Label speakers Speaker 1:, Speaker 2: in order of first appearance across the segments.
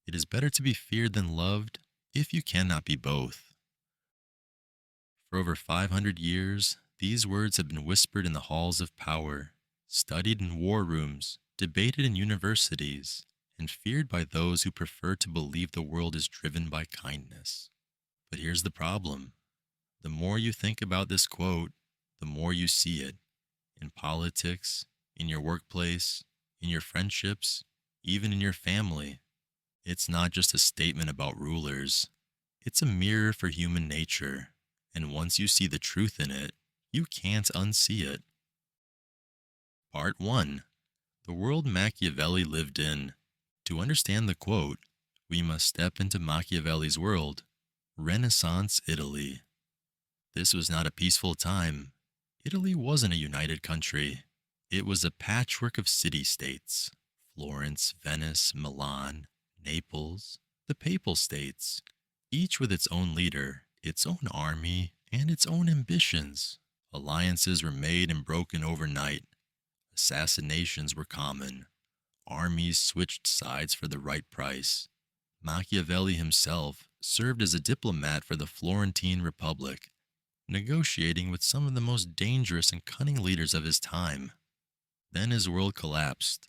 Speaker 1: It is better to be feared than loved if you cannot be both. For over 500 years, these words have been whispered in the halls of power, studied in war rooms, debated in universities, and feared by those who prefer to believe the world is driven by kindness. But here's the problem. The more you think about this quote, the more you see it in politics, in your workplace, in your friendships, even in your family. It's not just a statement about rulers, it's a mirror for human nature. And once you see the truth in it, you can't unsee it. Part 1. The world Machiavelli lived in. To understand the quote, we must step into Machiavelli's world, Renaissance Italy. This was not a peaceful time. Italy wasn't a united country. It was a patchwork of city-states. Florence, Venice, Milan, Naples, the Papal States, each with its own leader, its own army, and its own ambitions. Alliances were made and broken overnight. Assassinations were common. Armies switched sides for the right price. Machiavelli himself served as a diplomat for the Florentine Republic, negotiating with some of the most dangerous and cunning leaders of his time. Then his world collapsed.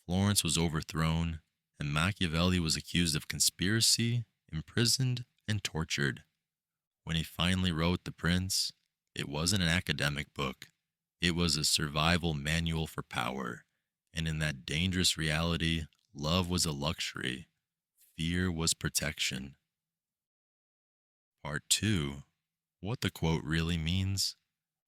Speaker 1: Florence was overthrown, and Machiavelli was accused of conspiracy, imprisoned, and tortured. When he finally wrote The Prince, it wasn't an academic book. It was a survival manual for power, and in that dangerous reality, love was a luxury. Fear was protection. Part 2. What the quote really means.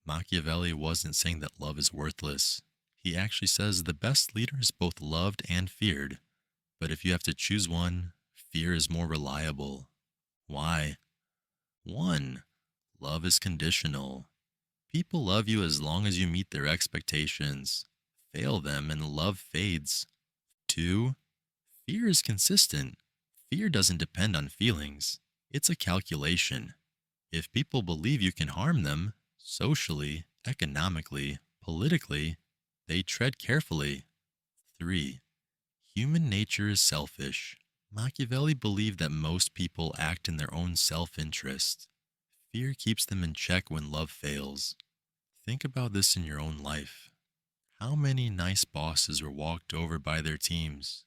Speaker 1: Machiavelli wasn't saying that love is worthless. He actually says the best leader is both loved and feared. But if you have to choose one, fear is more reliable. Why? 1. Love is conditional. People love you as long as you meet their expectations. Fail them and love fades. 2. Fear is consistent. Fear doesn't depend on feelings. It's a calculation. If people believe you can harm them, socially, economically, politically, they tread carefully. 3. Human nature is selfish. Machiavelli believed that most people act in their own self-interest. Fear keeps them in check when love fails. Think about this in your own life. How many nice bosses were walked over by their teams?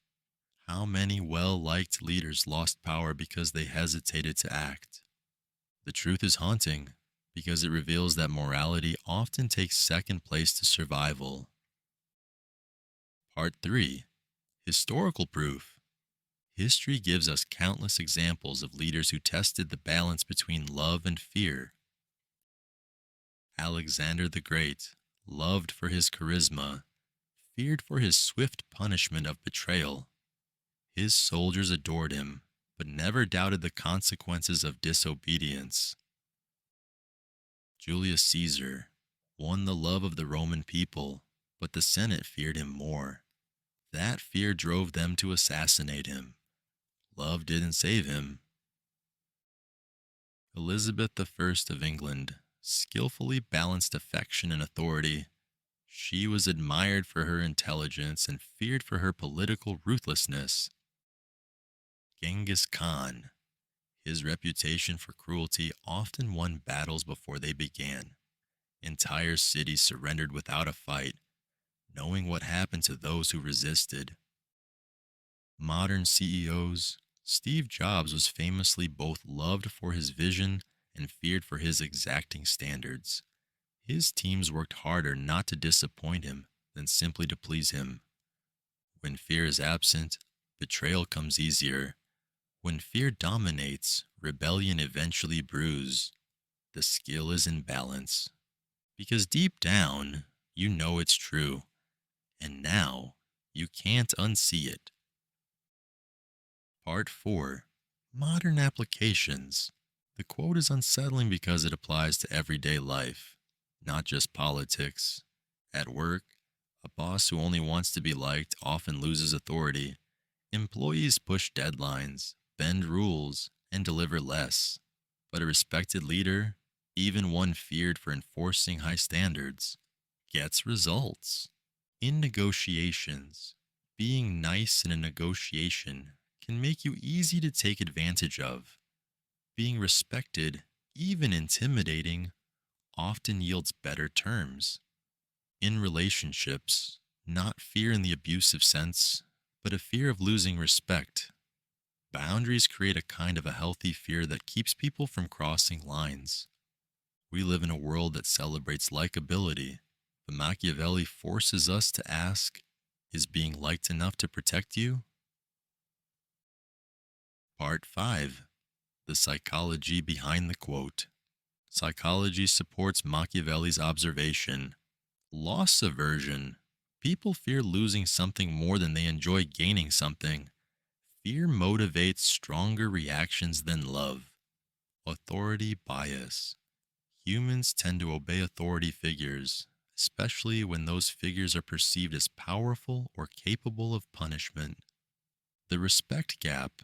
Speaker 1: How many well-liked leaders lost power because they hesitated to act? The truth is haunting because it reveals that morality often takes second place to survival. Part 3. Historical proof. History gives us countless examples of leaders who tested the balance between love and fear. Alexander the Great, loved for his charisma, feared for his swift punishment of betrayal. His soldiers adored him, but never doubted the consequences of disobedience. Julius Caesar won the love of the Roman people, but the Senate feared him more. That fear drove them to assassinate him. Love didn't save him. Elizabeth I of England skillfully balanced affection and authority. She was admired for her intelligence and feared for her political ruthlessness. Genghis Khan. His reputation for cruelty often won battles before they began. Entire cities surrendered without a fight, knowing what happened to those who resisted. Modern CEOs. Steve Jobs was famously both loved for his vision and feared for his exacting standards. His teams worked harder not to disappoint him than simply to please him. When fear is absent, betrayal comes easier. When fear dominates, rebellion eventually brews. The skill is in balance. Because deep down, you know it's true. And now, you can't unsee it. Part 4. Modern applications. The quote is unsettling because it applies to everyday life, not just politics. At work, a boss who only wants to be liked often loses authority. Employees push deadlines, bend rules, and deliver less. But a respected leader, even one feared for enforcing high standards, gets results. In negotiations, being nice in a negotiation can make you easy to take advantage of. Being respected, even intimidating, often yields better terms. In relationships, not fear in the abusive sense, but a fear of losing respect. Boundaries create a kind of a healthy fear that keeps people from crossing lines. We live in a world that celebrates likability, but Machiavelli forces us to ask, is being liked enough to protect you? Part 5. The psychology behind the quote. Psychology supports Machiavelli's observation. Loss aversion. People fear losing something more than they enjoy gaining something. Fear motivates stronger reactions than love. Authority bias. Humans tend to obey authority figures, especially when those figures are perceived as powerful or capable of punishment. The respect gap.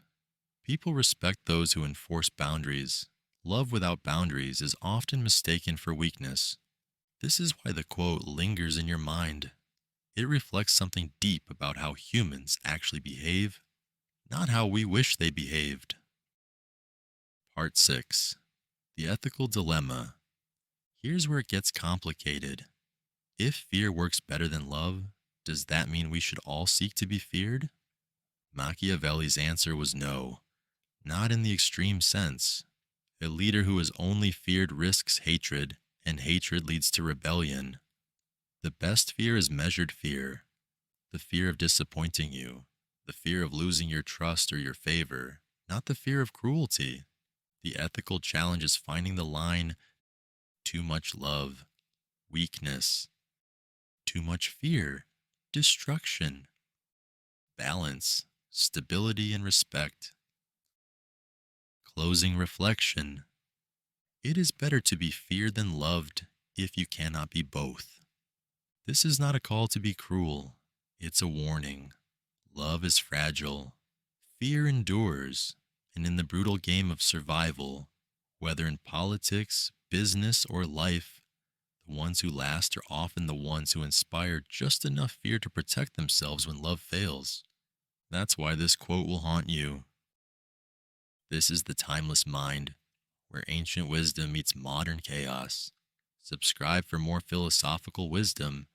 Speaker 1: People respect those who enforce boundaries. Love without boundaries is often mistaken for weakness. This is why the quote lingers in your mind. It reflects something deep about how humans actually behave, not how we wish they behaved. Part 6. The ethical dilemma. Here's where it gets complicated. If fear works better than love, does that mean we should all seek to be feared? Machiavelli's answer was no, not in the extreme sense. A leader who is only feared risks hatred, and hatred leads to rebellion. The best fear is measured fear, the fear of disappointing you, the fear of losing your trust or your favor, not the fear of cruelty. The ethical challenge is finding the line: too much love, weakness; too much fear, destruction; balance, stability, and respect. Closing reflection. It is better to be feared than loved if you cannot be both. This is not a call to be cruel, it's a warning. Love is fragile, fear endures, and in the brutal game of survival, whether in politics, business, or life, the ones who last are often the ones who inspire just enough fear to protect themselves when love fails. That's why this quote will haunt you. This is the Timeless Mind, where ancient wisdom meets modern chaos. Subscribe for more philosophical wisdom